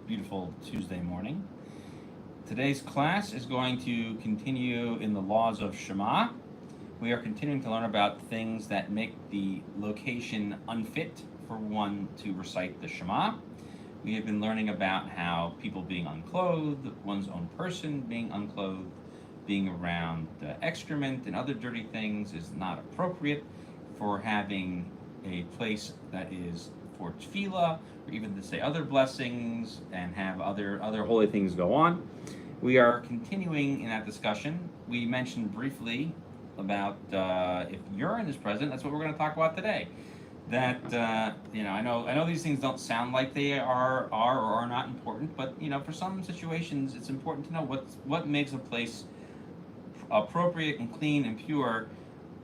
beautiful Tuesday morning. Today's class is going to continue in the laws of Shema. We are continuing to learn about things that make the location unfit for one to recite the Shema. We have been learning about how people being unclothed, one's own person being unclothed, being around excrement and other dirty things is not appropriate for having a place that is for tefillah, or even to say other blessings and have other holy things go on. We are continuing in that discussion. We mentioned briefly about if urine is present. That's what we're going to talk about today. That I know these things don't sound like they are or are not important, but for some situations it's important to know what makes a place appropriate and clean and pure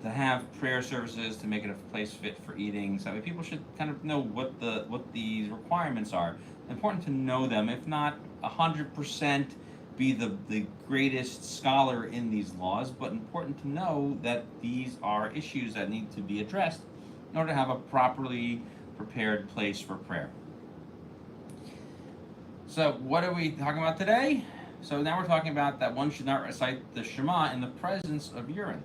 to have prayer services, to make it a place fit for eating. So people should kind of know what these requirements are. Important to know them, if not 100% be the greatest scholar in these laws, but important to know that these are issues that need to be addressed in order to have a properly prepared place for prayer. So what are we talking about today? So now we're talking about that one should not recite the Shema in the presence of urine.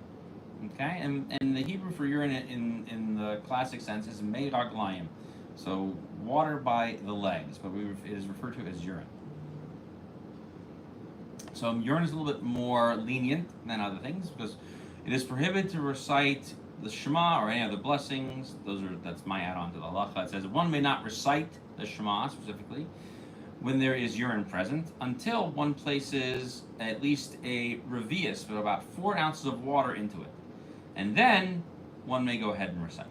Okay, and the Hebrew for urine in the classic sense is mei raglayim, so water by the legs, but it is referred to as urine. So urine is a little bit more lenient than other things because it is prohibited to recite the Shema or any other blessings. That's my add-on to the halacha. It says one may not recite the Shema specifically when there is urine present until one places at least a revius with about 4 ounces of water into it. And then one may go ahead and recite.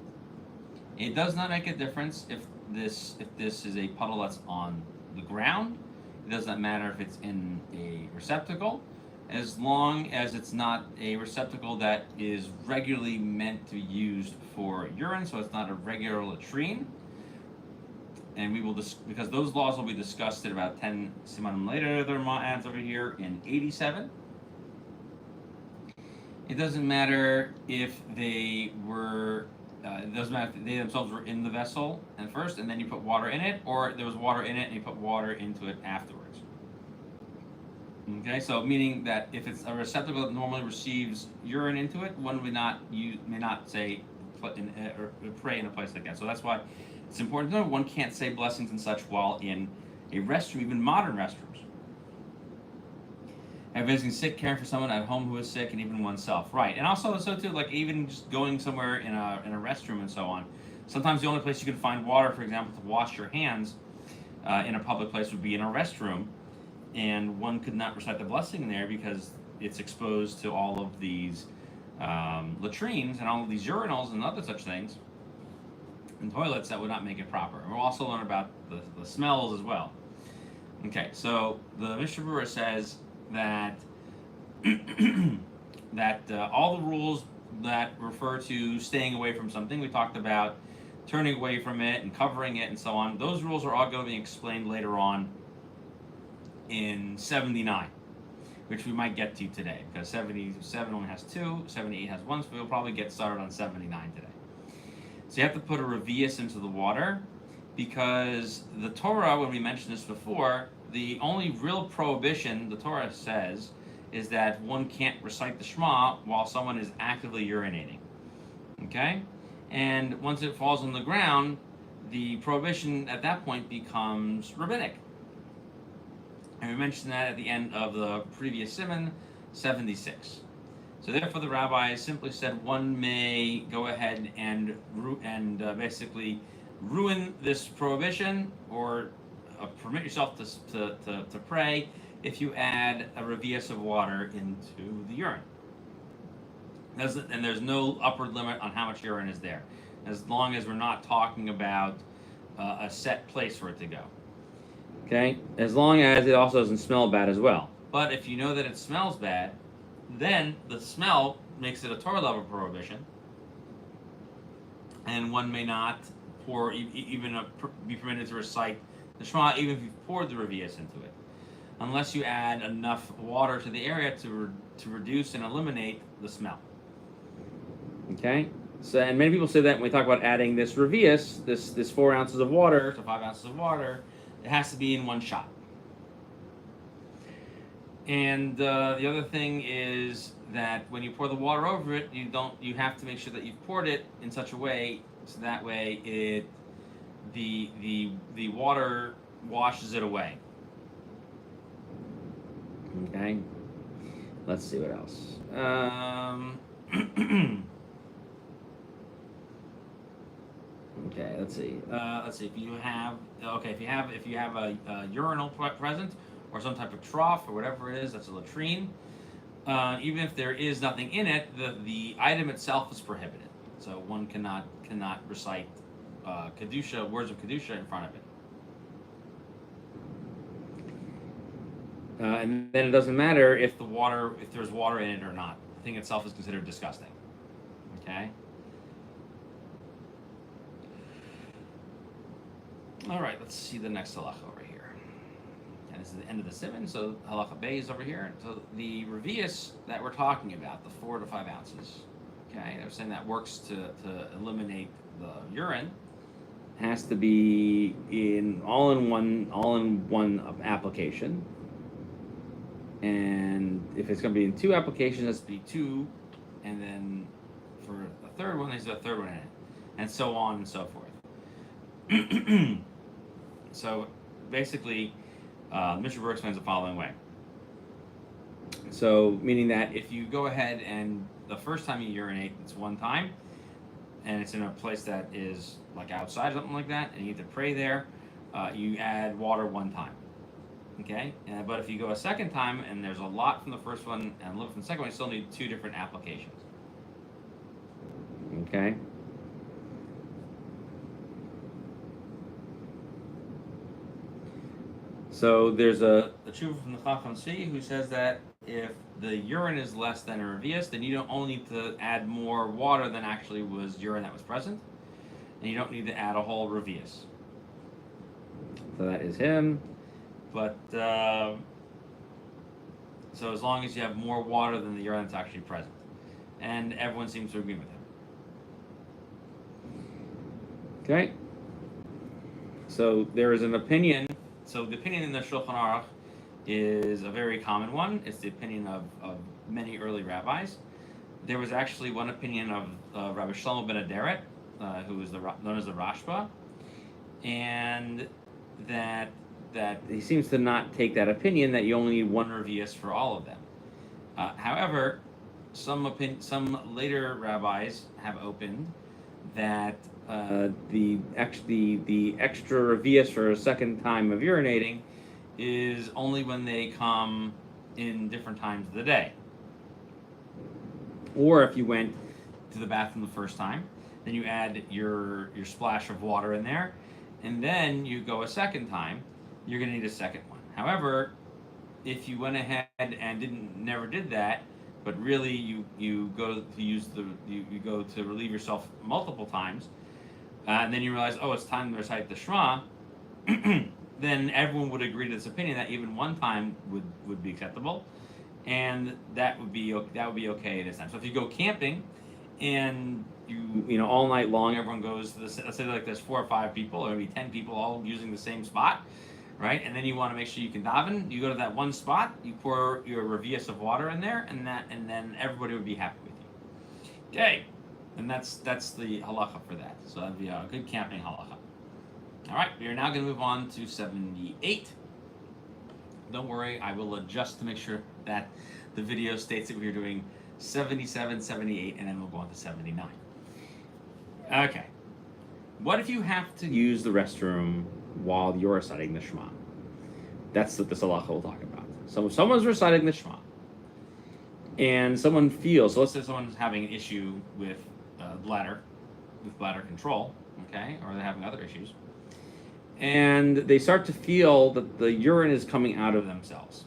It does not make a difference if this is a puddle that's on the ground. It does not matter if it's in a receptacle, as long as it's not a receptacle that is regularly meant to be used for urine, so it's not a regular latrine. And we will because those laws will be discussed at about 10 Siman later. There are ads over here in 87. It doesn't matter if they were. It doesn't matter if they themselves were in the vessel at first, and then you put water in it, or there was water in it and you put water into it afterwards. Okay, so meaning that if it's a receptacle that normally receives urine into it, one may not say or pray in a place like that. So that's why it's important to know one can't say blessings and such while in a restroom, even modern restrooms. And visiting sick, caring for someone at home who is sick, and even oneself. Right, and also too, like even just going somewhere in a restroom and so on. Sometimes the only place you can find water, for example, to wash your hands in a public place would be in a restroom, and one could not recite the blessing in there because it's exposed to all of these latrines and all of these urinals and other such things, and toilets that would not make it proper. And we'll also learn about the smells as well. Okay, so the Mishnah Berurah says that all the rules that refer to staying away from something, we talked about turning away from it and covering it and so on, those rules are all going to be explained later on in 79, which we might get to today, because 77 only has 2, 78 has 1, so we'll probably get started on 79 today. So you have to put a revius into the water, because the Torah, when we mentioned this before, the only real prohibition the Torah says is that one can't recite the Shema while someone is actively urinating. Okay? And once it falls on the ground, the prohibition at that point becomes rabbinic. And we mentioned that at the end of the previous Siman, 76. So therefore the rabbis simply said one may go ahead and basically ruin this prohibition or permit yourself to pray if you add a revius of water into the urine. And there's no upward limit on how much urine is there, as long as we're not talking about a set place for it to go. Okay, as long as it also doesn't smell bad as well. But if you know that it smells bad, then the smell makes it a Torah level prohibition, and one may not pour be permitted to recite the Shema even if you've poured the revius into it, unless you add enough water to the area to reduce and eliminate the smell. Okay, so and many people say that when we talk about adding this revius, this 4 ounces of water to 5 ounces of water, it has to be in one shot. And the other thing is that when you pour the water over it, you have to make sure that you've poured it in such a way so that way the water washes it away. Okay. Let's see what else. Okay, let's see. If you have a urinal present or some type of trough or whatever it is, that's a latrine. Even if there is nothing in it, the item itself is prohibited. So one cannot recite kedusha, words of kedusha in front of it. And then it doesn't matter if there's water in it or not. The thing itself is considered disgusting. Okay. All right, let's see the next halacha over here. And this is the end of the Siman, so halacha Bay is over here. So the revius that we're talking about, the 4 to 5 ounces, okay, I was saying that works to eliminate the urine, has to be all in one application. And if it's going to be in 2 applications, it has to be 2, and then for the third one, there's a third one in it, and so on and so forth. So basically, Mishnah Berurah explains the following way. So meaning that if you go ahead and the first time you urinate, it's one time, and it's in a place that is like outside or something like that, and you have to pray there, you add water one time. Okay, but if you go a second time and there's a lot from the first one and a little from the second one, you still need 2 different applications. Okay. So there's a tshuva from the Chacham C who says that if the urine is less than a revius, then you don't only need to add more water than actually was urine that was present, and you don't need to add a whole revius. So that is him. But so as long as you have more water than the urine that's actually present, and everyone seems to agree with him. Okay. So there is an opinion. So the opinion in the Shulchan Aruch is a very common one. It's the opinion of many early rabbis. There was actually one opinion of Rabbi Shlomo ben Aderet, who is known as the Rashba, and that he seems to not take that opinion that you only need 1 revius for all of them. However, some later rabbis have opened that the extra revius for a second time of urinating is only when they come in different times of the day. Or if you went to the bathroom the first time, then you add your splash of water in there, and then you go a second time, you're going to need a second one. However, if you went ahead and never did that, but really you go to relieve yourself multiple times, and then you realize, oh, it's time to recite the Shema, then everyone would agree to this opinion that even one time would be acceptable, and that would be okay this time. So if you go camping and you all night long everyone goes to this, let's say like there's 4 or 5 people or maybe 10 people all using the same spot, right? And then you want to make sure you can daven. You go to that one spot, you pour your revius of water in there, and then everybody would be happy with you. Okay, and that's the halacha for that. So that'd be a good camping halacha. All right, we are now going to move on to 78. Don't worry, I will adjust to make sure that the video states that we're doing 77, 78, and then we'll go on to 79. Okay. What if you have to use the restroom while you're reciting the Shema? That's what this halacha will talk about. So if someone's reciting the Shema, and someone feels, so let's say someone's having an issue with bladder control, okay, or they're having other issues, and they start to feel that the urine is coming out of themselves.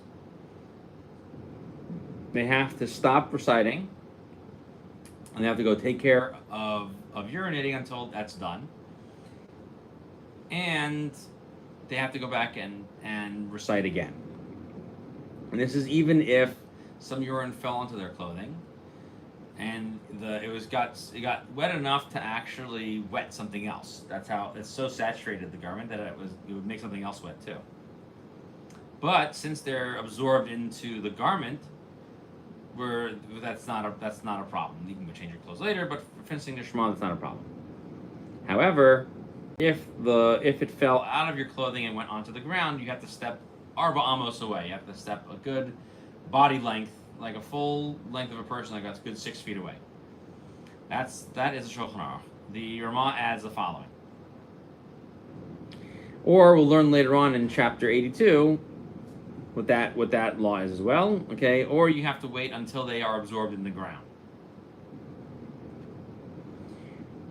They have to stop reciting, and they have to go take care of urinating until that's done. And they have to go back and recite again. And this is even if some urine fell onto their clothing, and it got wet enough to actually wet something else. That's how it's so saturated the garment that it would make something else wet too. But since they're absorbed into the garment, that's not a problem. You can go change your clothes later, but for finishing the Shema, that's not a problem. However, if it fell out of your clothing and went onto the ground, you have to step arba amos away. You have to step a good body length, like a full length of a person, like that's a good 6 feet away. That is a Shulchan Aruch. The Ramah adds the following. Or we'll learn later on in chapter 82 what that law is as well. Okay, or you have to wait until they are absorbed in the ground.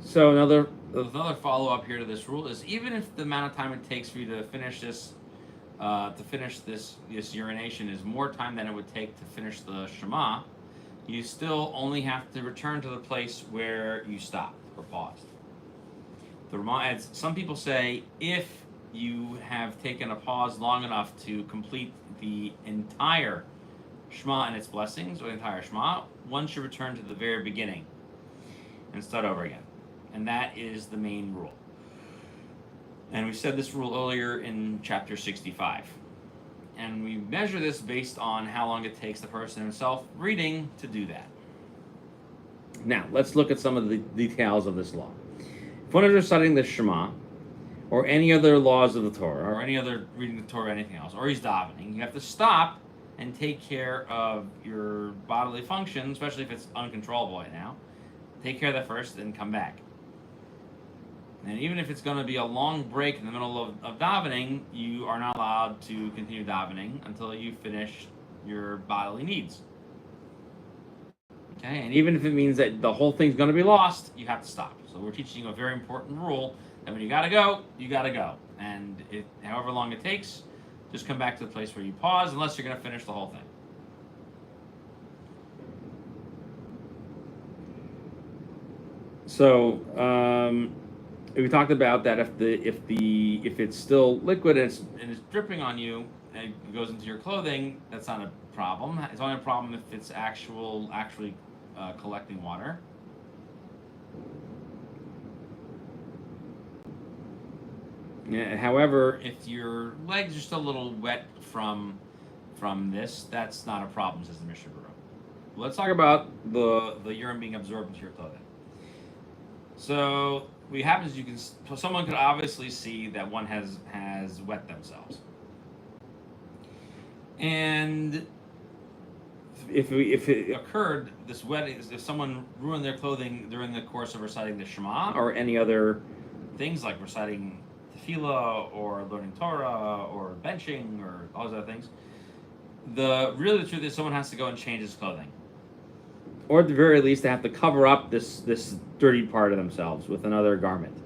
So another follow-up here to this rule is, even if the amount of time it takes for you to finish this urination is more time than it would take to finish the Shema, you still only have to return to the place where you stopped or paused. The Ramah adds, some people say if you have taken a pause long enough to complete the entire Shema and its blessings, or the entire Shema, one should return to the very beginning and start over again. And that is the main rule. And we said this rule earlier in chapter 65. And we measure this based on how long it takes the person himself reading to do that. Now, let's look at some of the details of this law. If one is reciting the Shema, or any other laws of the Torah, or any other reading the Torah or anything else, or he's davening, you have to stop and take care of your bodily function, especially if it's uncontrollable right now. Take care of that first, then come back. And even if it's going to be a long break in the middle of davening, you are not allowed to continue davening until you finish your bodily needs. Okay, and even if it means that the whole thing's going to be lost, you have to stop. So we're teaching you a very important rule, that when you got to go, you got to go. And however long it takes, just come back to the place where you pause, unless you're going to finish the whole thing. So, we talked about that if it's still liquid and it's dripping on you and it goes into your clothing, that's not a problem. It's only a problem if it's actually collecting water. Yeah, however, if your legs are still a little wet from this, that's not a problem, says the Mishnah Berurah. Let's talk about the urine being absorbed into your clothing. So what happens, someone could obviously see that one has wet themselves, and if it occurred, this wetting, if someone ruined their clothing during the course of reciting the Shema or any other things like reciting tefillah or learning Torah or benching or all those other things, the truth is someone has to go and change his clothing. Or at the very least, they have to cover up this dirty part of themselves with another garment.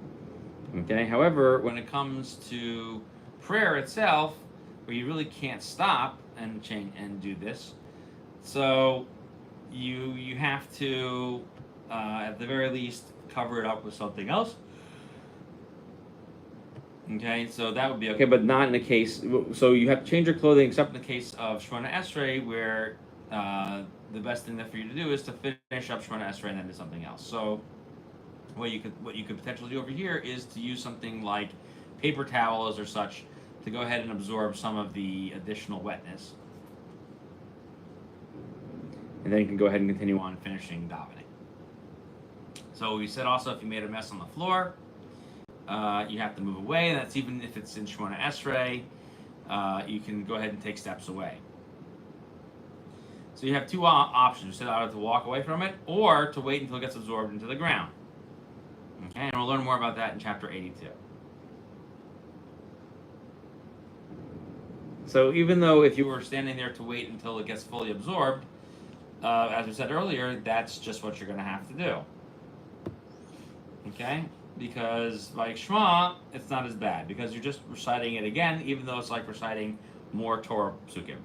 Okay. However, when it comes to prayer itself, where you really can't stop and change and do this, so you have to at the very least cover it up with something else. Okay, so that would be okay, but not in the case. So you have to change your clothing, except in the case of Shemona Esrei, where the best thing for you to do is to finish up Shemona Esrei and then do something else. So what you could potentially do over here is to use something like paper towels or such to go ahead and absorb some of the additional wetness, and then you can go ahead and continue on finishing davening. So we said also, if you made a mess on the floor, you have to move away. That's even if it's in Shemona Esrei. You can go ahead and take steps away. So you have two options. You said either to walk away from it or to wait until it gets absorbed into the ground. Okay, and we'll learn more about that in chapter 82. So even though if you were standing there to wait until it gets fully absorbed, as we said earlier, that's just what you're going to have to do. Okay? Because like Shema, it's not as bad, because you're just reciting it again, even though it's like reciting more Torah psukim.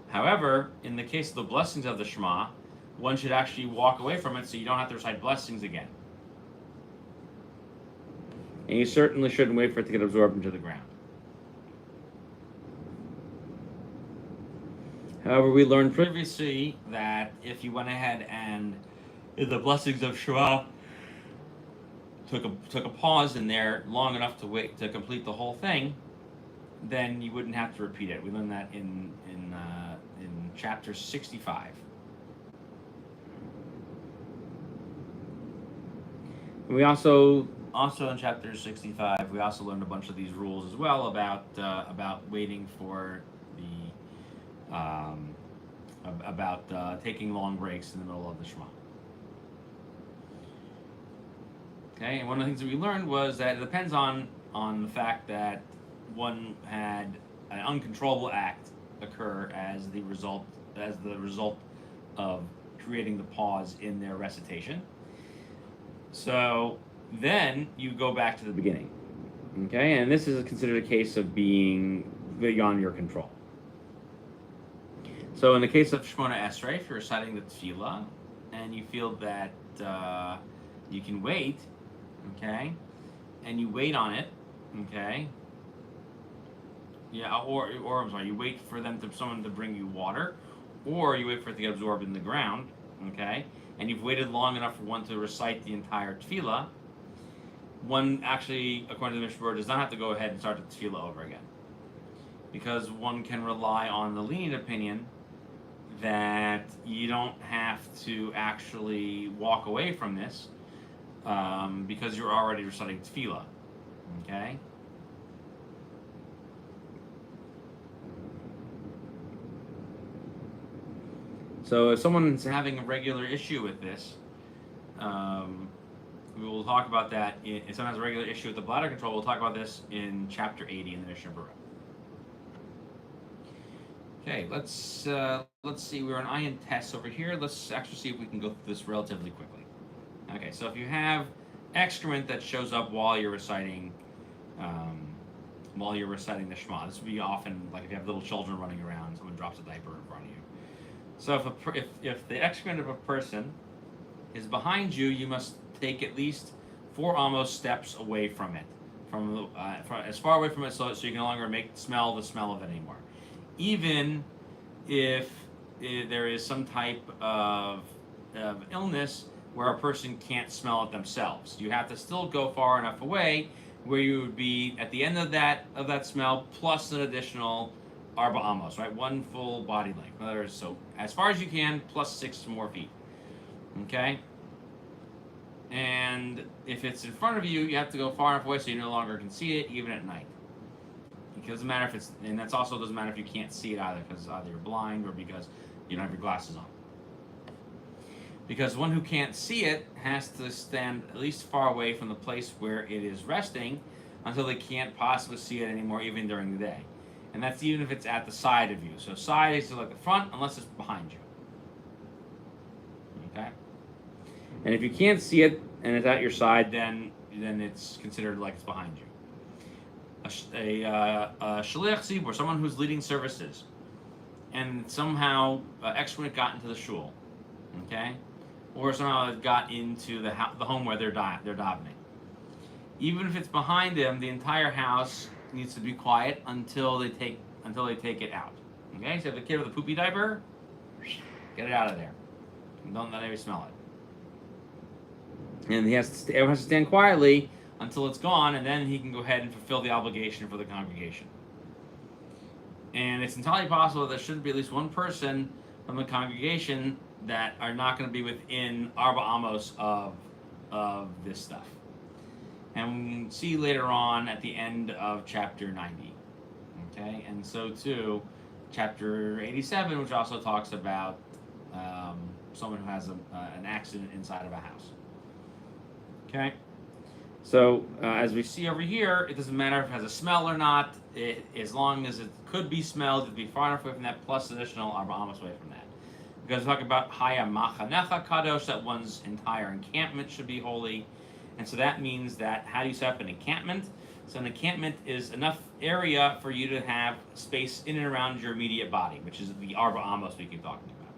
However, in the case of the blessings of the Shema, one should actually walk away from it so you don't have to recite blessings again. And you certainly shouldn't wait for it to get absorbed into the ground. However, we learned previously that if you went ahead and in the blessings of Shema took a pause in there long enough to wait to complete the whole thing, then you wouldn't have to repeat it. We learned that in chapter 65. We also in chapter 65 we also learned a bunch of these rules as well about waiting for the about taking long breaks in the middle of the Shema. Okay, and one of the things that we learned was that it depends on the fact that one had an uncontrollable act occur as the result of creating the pause in their recitation. So then you go back to the beginning. Okay, and this is considered a case of being beyond your control. So in the case of Shmona Esrei, if you're reciting the tefillah and you feel that you can wait, okay, and you wait on it, okay, yeah, or I'm sorry, you wait for someone to bring you water, or you wait for it to get absorbed in the ground, okay, and you've waited long enough for one to recite the entire tefillah, one actually, according to the Mishnah, does not have to go ahead and start the tefillah over again, because one can rely on the lenient opinion that you don't have to actually walk away from this because you're already reciting tefillah, okay? So if someone's having a regular issue with this, we will talk about that. If someone has a regular issue with the bladder control, we'll talk about this in chapter 80 in the Mishnah Berurah. Okay, let's see. We're on Ayin Tess over here. Let's actually see if we can go through this relatively quickly. Okay, so if you have excrement that shows up while you're reciting the Shema, this would be often like if you have little children running around, someone drops a diaper in front of you. So if the excrement of a person is behind you, you must take at least 4 almost steps away from it, from as far away from it so you can no longer smell the smell of it anymore. Even if there is some type of illness where a person can't smell it themselves, you have to still go far enough away where you would be at the end of that smell plus an additional arba amos, right? 1 full body length. In other words, so as far as you can plus 6 more feet. Okay. And if it's in front of you, you have to go far enough away so you no longer can see it, even at night. It doesn't matter if and that's also doesn't matter if you can't see it either, because either you're blind or because you don't have your glasses on. Because one who can't see it has to stand at least far away from the place where it is resting until they can't possibly see it anymore, even during the day. And that's even if it's at the side of you. So side is like the front, unless it's behind you. Okay? And if you can't see it and it's at your side, then it's considered like it's behind you. A shaliach tzibur, someone who's leading services, and somehow excrement got into the shul, okay, or somehow it got into the home where they're davening. Even if it's behind them, the entire house needs to be quiet until they take it out. Okay, so if the kid with a poopy diaper, get it out of there. And don't let anybody smell it. And everyone has to stand quietly until it's gone, and then he can go ahead and fulfill the obligation for the congregation. And it's entirely possible that there should be at least one person from the congregation that are not going to be within arba amos of this stuff. And we'll see later on at the end of chapter 90. Okay, and so too, chapter 87, which also talks about someone who has an accident inside of a house. Okay. So, as we see over here, it doesn't matter if it has a smell or not. As long as it could be smelled, it'd be far enough away from that, plus additional arba amos away from that. Because we talk about haya machanecha kadosh, that one's entire encampment should be holy. And so that means that, how do you set up an encampment? So an encampment is enough area for you to have space in and around your immediate body, which is the arba amos we keep talking about.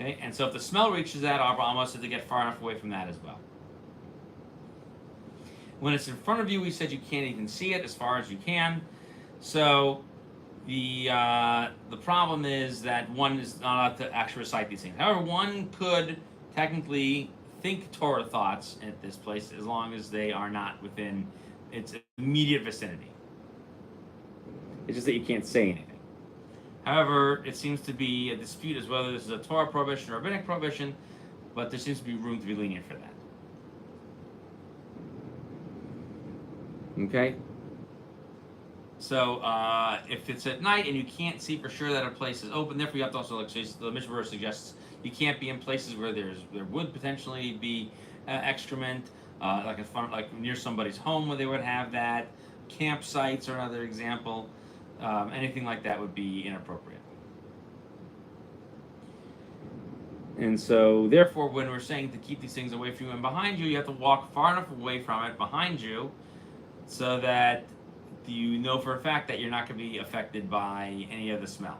Okay, and so if the smell reaches that arba amos, you have to get far enough away from that as well. When it's in front of you, we said you can't even see it as far as you can. So the problem is that one is not allowed to actually recite these things. However, one could technically think Torah thoughts at this place as long as they are not within its immediate vicinity. It's just that you can't say anything. However, it seems to be a dispute as whether this is a Torah prohibition or a rabbinic prohibition, but there seems to be room to be lenient for that. Okay? So, if it's at night and you can't see for sure that a place is open, therefore you have to also, like, the Mishnah suggests, you can't be in places where there would potentially be excrement, like near somebody's home where they would have that. Campsites are another example. Anything like that would be inappropriate. And so, therefore, when we're saying to keep these things away from you and behind you, you have to walk far enough away from it behind you so that you know for a fact that you're not going to be affected by any of the smell.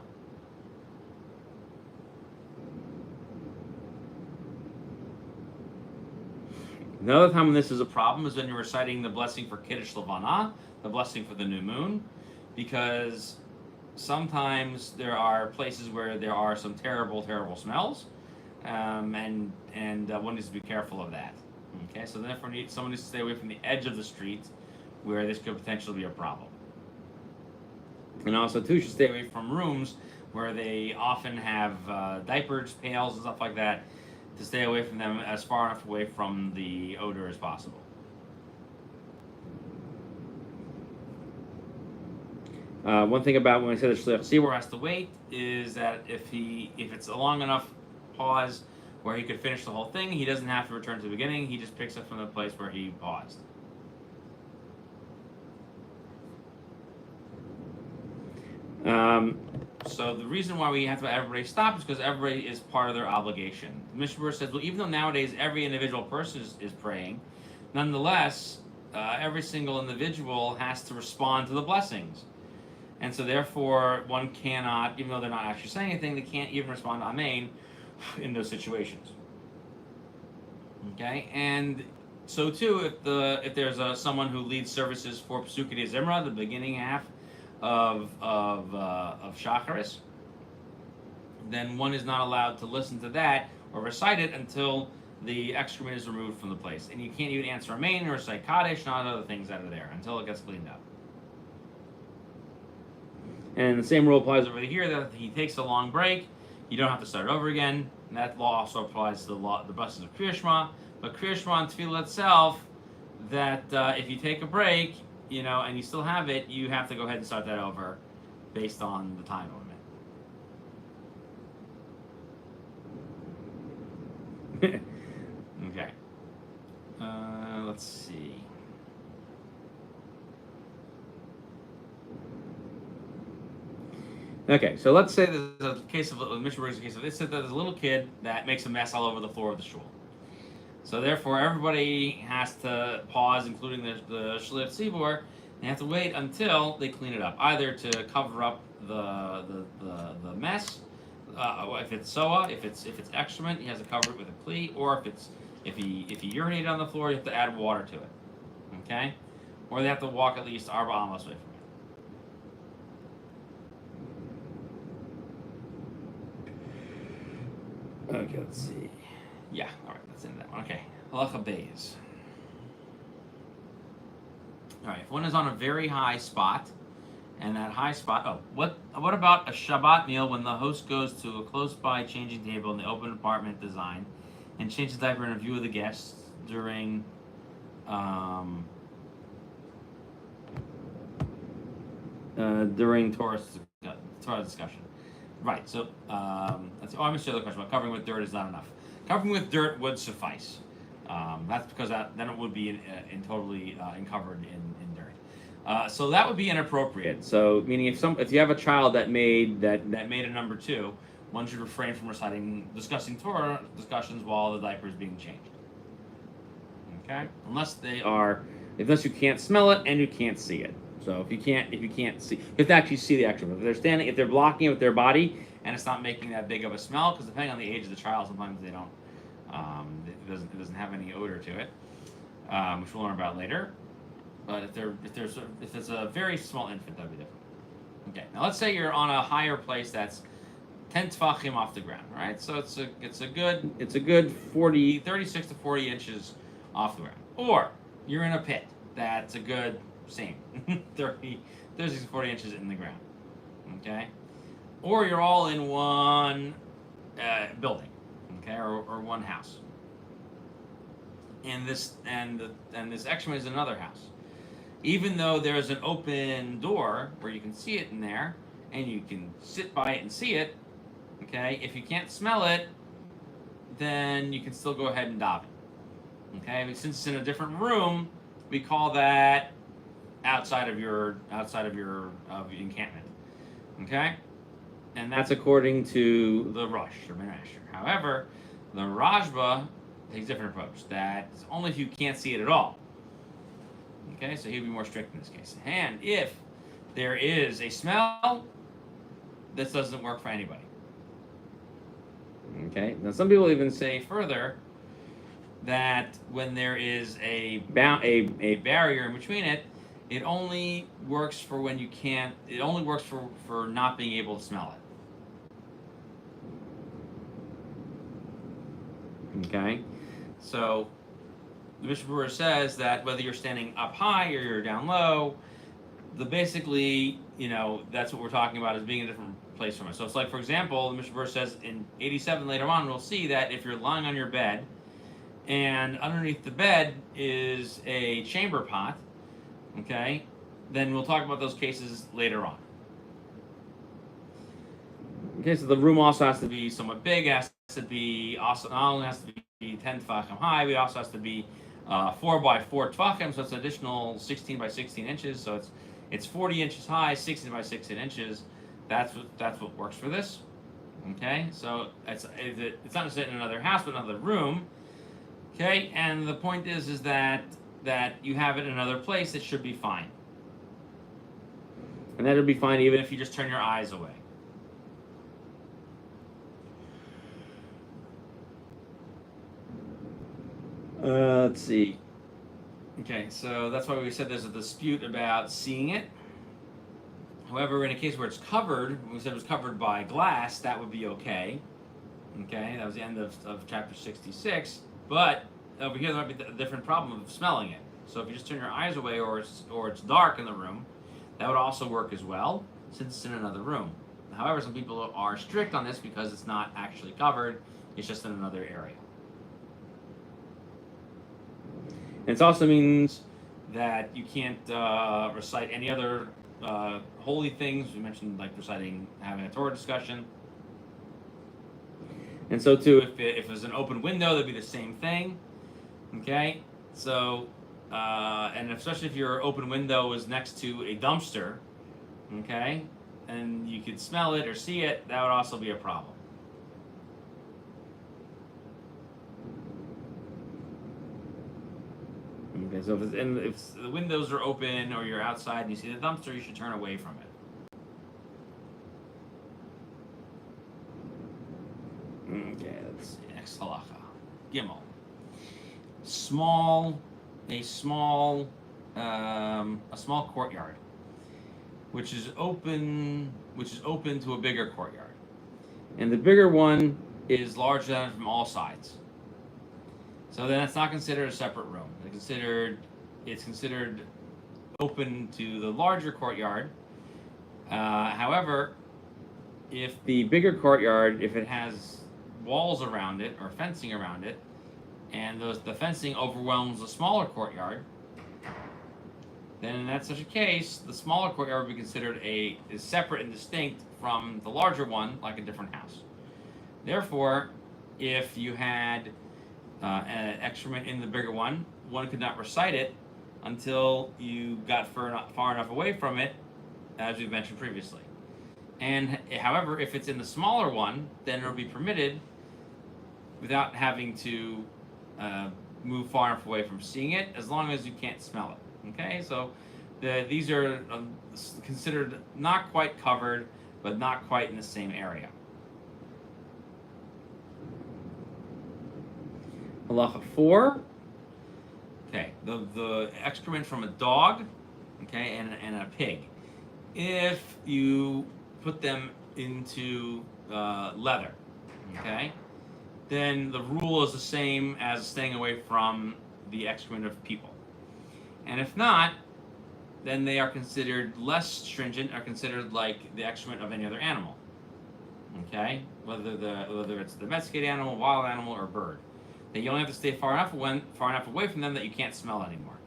Another time when this is a problem is when you're reciting the blessing for Kiddush Levana, the blessing for the new moon, because sometimes there are places where there are some terrible, terrible smells, and one needs to be careful of that. Okay, so therefore someone needs to stay away from the edge of the street where this could potentially be a problem. And also, too, you should stay away from rooms where they often have diapers, pails, and stuff like that, to stay away from them as far enough away from the odor as possible. One thing about when we say the Shliach Tzibur has to wait is that if it's a long enough pause where he could finish the whole thing, he doesn't have to return to the beginning. He just picks up from the place where he paused. So the reason why we have to have everybody stop is because everybody is part of their obligation. The Mishnah says, well, even though nowadays every individual person is praying, nonetheless, every single individual has to respond to the blessings. And so therefore, one cannot, even though they're not actually saying anything, they can't even respond to Amen in those situations. Okay? And so too, if there's someone who leads services for Pesukei Zimra, the beginning half of Shacharis, then one is not allowed to listen to that or recite it until the excrement is removed from the place. And you can't even answer Amen or recite Kaddish, not other things that are there, until it gets cleaned up. And the same rule applies over here, that if he takes a long break, you don't have to start over again. And that law also applies to the blessings of Kriya Shema. But Kriya Shema and Tefillah itself, that if you take a break, and you still have it, you have to go ahead and start that over based on the time limit. Okay. Let's see. Okay, so let's say there's a case of Mishnah brings a case of this. That there's a little kid that makes a mess all over the floor of the shul. So therefore, everybody has to pause, including the Shliach Tzibur. They have to wait until they clean it up, either to cover up the mess. If it's soa, if it's excrement, he has to cover it with a kli, or if he urinated on the floor, you have to add water to it. Okay, or they have to walk at least 4 amos away from it. Okay, let's see. Yeah, all right, let's end that one. Okay, halacha beis. All right, if one is on a very high spot, and that high spot, what about a Shabbat meal when the host goes to a close-by changing table in the open apartment design and changes the diaper in view of the guests during Torah discussion? Right, so I'm going to answer the other question about covering with dirt is not enough. Covering with dirt would suffice. That's because then it would be totally covered in dirt. So that would be inappropriate. So meaning if you have a child that made a number 2, one should refrain from discussing Torah discussions while the diaper is being changed. Okay, unless you can't smell it and you can't see it. So if you can't see, you have to actually see the excrement. If they're blocking it with their body and it's not making that big of a smell, because depending on the age of the child, sometimes they don't. It doesn't have any odor to it, which we'll learn about later. But if it's a very small infant, that'd be different. Okay, now let's say you're on a higher place that's 10 tefachim off the ground, right? So it's a good 36 to 40 inches off the ground. Or you're in a pit that's a good same. 30 to 40 inches in the ground. Okay? Or you're all in one building, okay, or one house. And this excrement is in another house. Even though there's an open door where you can see it in there, and you can sit by it and see it, okay, if you can't smell it, then you can still go ahead and daven. Okay, but since it's in a different room, we call that outside of your encampment. Okay, and that's according to the Rosh or Menasher. However, the Rajba takes a different approach. That's only if you can't see it at all. Okay, so he'd be more strict in this case. And if there is a smell, this doesn't work for anybody. Okay, now some people even say further that when there is a barrier in between it, it only works for when you can't. It only works for not being able to smell it. Okay, so the Mishnah Berurah says that whether you're standing up high or you're down low, basically, that's what we're talking about, is being in a different place from it. So it's like, for example, the Mishnah Berurah says in 87 later on, we'll see that if you're lying on your bed and underneath the bed is a chamber pot, okay, then we'll talk about those cases later on. Okay, so the room also has to be somewhat big. It has to be also not only has to be 10 tefachim high, but it also has to be 4 by 4 tefachim, so it's an additional 16 by 16 inches. So it's 40 inches high, 16 by 16 inches. That's what works for this. Okay, so it's not just in another house, but another room. Okay, and the point is that you have it in another place. It should be fine, and that'll be fine even if you just turn your eyes away. Let's see. Okay, so that's why we said there's a dispute about seeing it. However, in a case where it's covered, we said it was covered by glass, that would be okay. Okay, that was the end of chapter 66. But over here, there might be a different problem of smelling it. So if you just turn your eyes away, or it's dark in the room, that would also work as well, since it's in another room. However, some people are strict on this because it's not actually covered; it's just in another area. It also means that you can't recite any other holy things. We mentioned like having a Torah discussion. And so too, if there's an open window, that'd be the same thing. Okay, so and especially if your open window is next to a dumpster, okay, and you could smell it or see it, that would also be a problem. Okay, so if the windows are open or you're outside and you see the dumpster, you should turn away from it. Okay, let's see. Next halacha. Gimel. A small courtyard, which is open to a bigger courtyard, and the bigger one is larger than from all sides. So then it's not considered a separate room. It's considered open to the larger courtyard. However, if the bigger courtyard, if it has walls around it or fencing around it, and the fencing overwhelms the smaller courtyard, then in that such a case, the smaller courtyard would be considered is separate and distinct from the larger one, like a different house. Therefore, if you had an excrement in the bigger one could not recite it until you got far enough away from it, as we've mentioned previously. And however, if it's in the smaller one, then it'll be permitted without having to move far enough away from seeing it, as long as you can't smell it. Okay, so these are considered not quite covered, but not quite in the same area. Halacha 4. Okay, the excrement from a dog, okay, and a pig. If you put them into leather, okay, then the rule is the same as staying away from the excrement of people. And if not, then they are considered less stringent, are considered like the excrement of any other animal. Okay, whether it's a domesticated animal, wild animal, or bird, that you only have to stay far enough away from them that you can't smell anymore.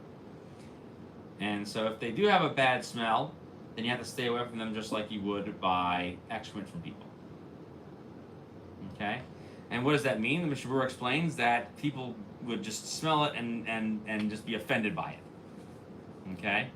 And so, if they do have a bad smell, then you have to stay away from them just like you would by excrement from people. Okay, and what does that mean? The Mishnah explains that people would just smell it and just be offended by it. Okay.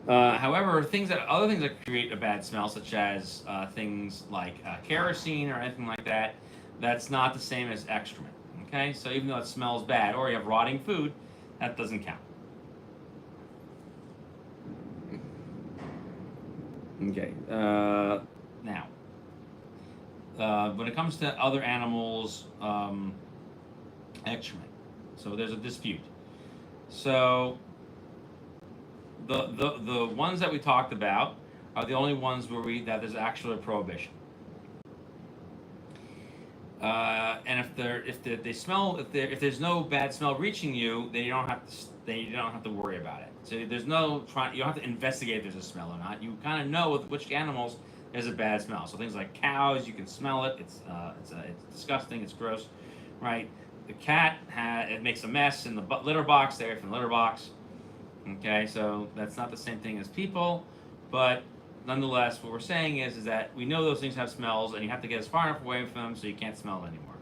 However, other things that create a bad smell, such as things like kerosene or anything like that, that's not the same as excrement. Okay, so even though it smells bad, or you have rotting food, that doesn't count. Okay. Now, when it comes to other animals' excrement, so there's a dispute. So the ones that we talked about are the only ones that there's actually a prohibition. And if there's no bad smell reaching you, then you don't have to worry about it. So you don't have to investigate if there's a smell or not. You kind of know with which animals there's a bad smell. So things like cows, you can smell it. It's disgusting. It's gross, right? The cat it makes a mess in the litter box. Stay away from the litter box. Okay, so that's not the same thing as people, but nonetheless, what we're saying is that we know those things have smells, and you have to get as far enough away from them so you can't smell it anymore.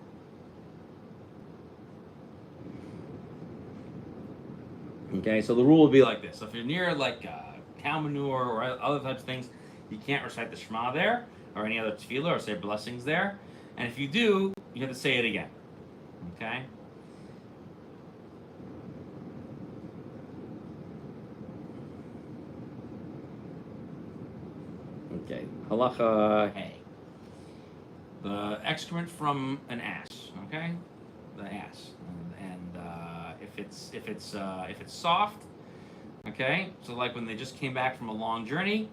Okay, so the rule will be like this. So if you're near like cow manure or other types of things, you can't recite the Shema there or any other tefillah or say blessings there. And if you do, you have to say it again. Okay? Okay, halacha hey. The excrement from an ass, okay? The ass, and if it's soft, okay. So like when they just came back from a long journey,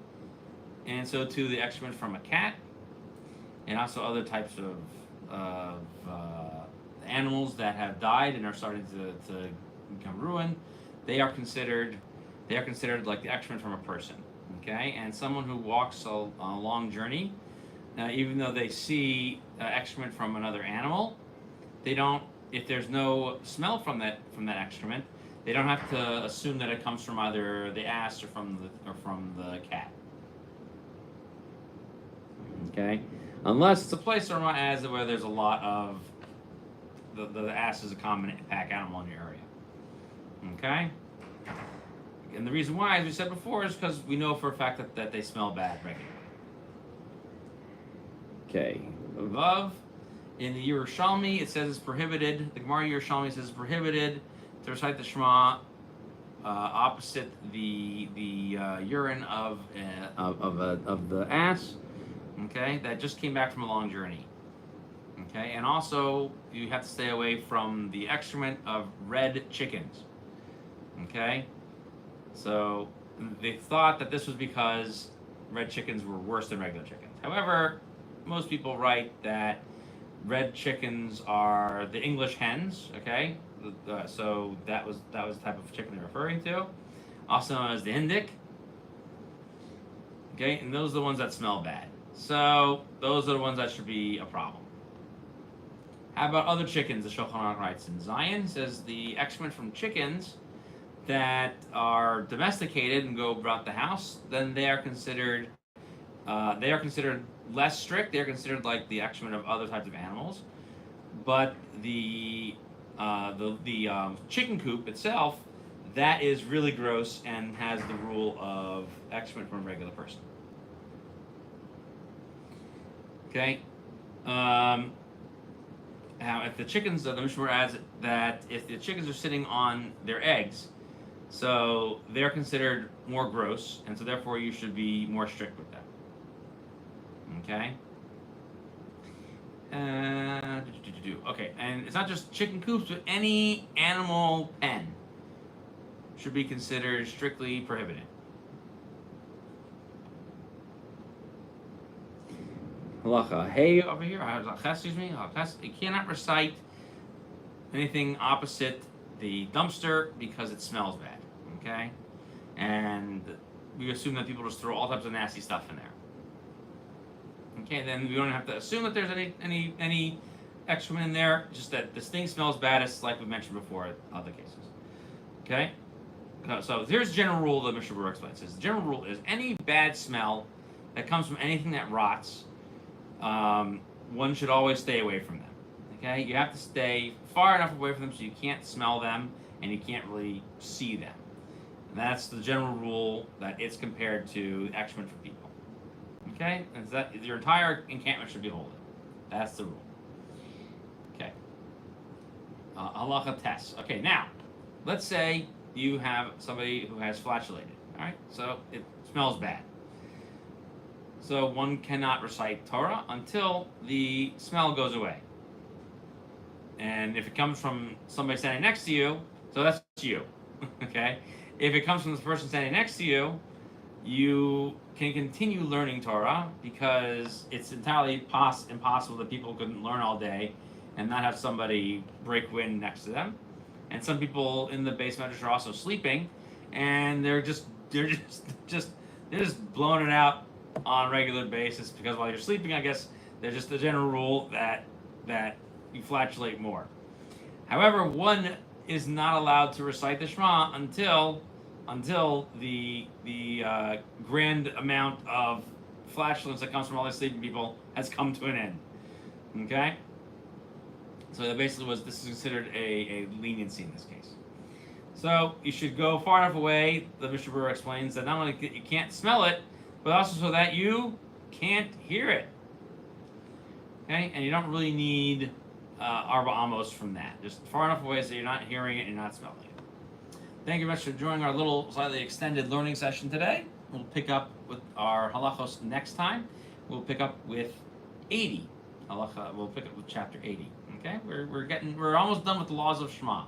and so too the excrement from a cat, and also other types of animals that have died and are starting to become ruined. They are considered like the excrement from a person. Okay, and someone who walks a long journey, even though they see excrement from another animal, they don't. If there's no smell from that excrement, they don't have to assume that it comes from either the ass or from the cat. Okay, unless it's a place where there's a lot of the ass is a common pack animal in your area. Okay. And the reason why, as we said before, is because we know for a fact that they smell bad regularly. Okay. Vav, in the Yerushalmi, it says it's prohibited. The Gemara Yerushalmi says it's prohibited to recite the Shema opposite the urine of the ass. Okay, that just came back from a long journey. Okay, and also you have to stay away from the excrement of red chickens. Okay. So they thought that this was because red chickens were worse than regular chickens. However, most people write that red chickens are the English hens. Okay, so that was the type of chicken they're referring to, also known as the Indic. Okay, and those are the ones that smell bad. So those are the ones that should be a problem. How about other chickens? The Shulchan Aruch writes in Zion says the excrement from chickens that are domesticated and go about the house, then they are considered less strict. They are considered like the excrement of other types of animals. But the chicken coop itself, that is really gross and has the rule of excrement from a regular person. Okay. Now, if the chickens, the Mishnah adds that if the chickens are sitting on their eggs, so they're considered more gross, and so therefore you should be more strict with them. Okay. Okay, and it's not just chicken coops, but any animal pen should be considered strictly prohibited. Halacha hey over here. Excuse me. You cannot recite anything opposite the dumpster because it smells bad. okay? And we assume that people just throw all types of nasty stuff in there. Okay, then we don't have to assume that there's any excrement in there, just that this thing smells baddest, like we mentioned before in other cases. Okay? So here's the general rule that Mishnah Berurah explains. The general rule is any bad smell that comes from anything that rots, one should always stay away from them. Okay? You have to stay far enough away from them so you can't smell them and you can't really see them. And that's the general rule that it's compared to excrement for people. Okay? And that your entire encampment should be holy. That's the rule. Okay. Halacha test. Okay, now, let's say you have somebody who has flatulated. All right? So it smells bad. So one cannot recite Torah until the smell goes away. And if it comes from somebody standing next to you, so that's you. Okay? If it comes from the person standing next to you, you can continue learning Torah because it's entirely impossible that people couldn't learn all day and not have somebody break wind next to them. And some people in the base medrash are also sleeping, and they're just blowing it out on a regular basis because while you're sleeping, I guess there's just the general rule that you flatulate more. However, one is not allowed to recite the Shema until the grand amount of flatulence that comes from all these sleeping people has come to an end. Okay? So that basically this is considered a leniency in this case. So you should go far enough away, the Mishnah Berurah explains, that not only you can't smell it, but also so that you can't hear it. Okay? And you don't really need arba amos from that. Just far enough away so you're not hearing it and you're not smelling it. Thank you very much for joining our little slightly extended learning session today. We'll pick up with our halachos next time. We'll pick up with 80 halacha. We'll pick up with chapter 80. Okay, we're almost done with the laws of Shema.